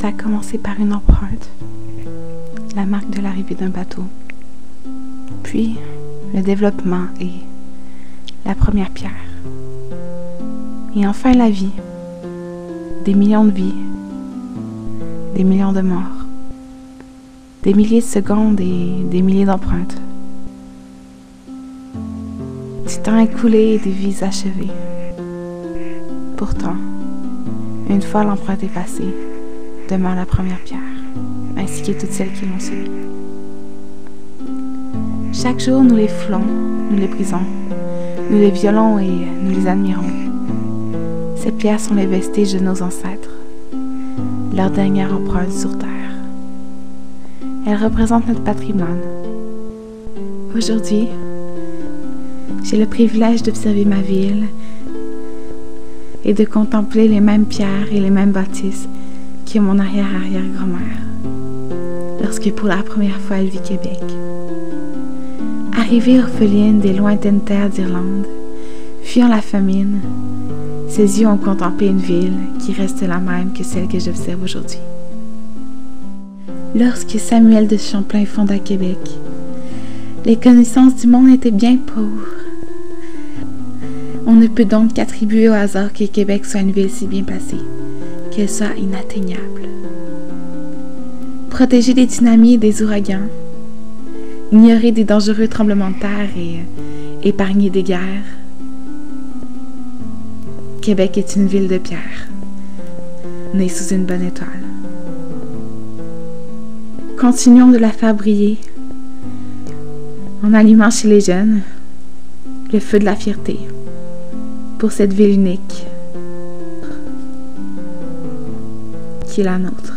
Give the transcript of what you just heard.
Ça a commencé par une empreinte, la marque de l'arrivée d'un bateau, puis le développement et la première pierre, et enfin la vie, des millions de vies, des millions de morts, des milliers de secondes et des milliers d'empreintes. Du temps écoulé et des vies achevées. Pourtant, une fois l'empreinte effacée, demeure la première pierre, ainsi que toutes celles qui l'ont suivi. Chaque jour, nous les foulons, nous les brisons, nous les violons et nous les admirons. Ces pierres sont les vestiges de nos ancêtres, leur dernière empreinte sur Terre. Elles représentent notre patrimoine. Aujourd'hui, j'ai le privilège d'observer ma ville et de contempler les mêmes pierres et les mêmes bâtisses que mon arrière-arrière-grand-mère, lorsque pour la première fois elle vit Québec. Arrivée orpheline des lointaines terres d'Irlande, fuyant la famine, ses yeux ont contemplé une ville qui reste la même que celle que j'observe aujourd'hui. Lorsque Samuel de Champlain fonda Québec, les connaissances du monde étaient bien pauvres. On ne peut donc qu'attribuer au hasard que Québec soit une ville si bien placée, qu'elle soit inatteignable. Protégée des tsunamis et des ouragans, ignorée des dangereux tremblements de terre et épargnée des guerres, Québec est une ville de pierre, née sous une bonne étoile. Continuons de la faire briller, en allumant chez les jeunes le feu de la fierté pour cette ville unique qui est la nôtre.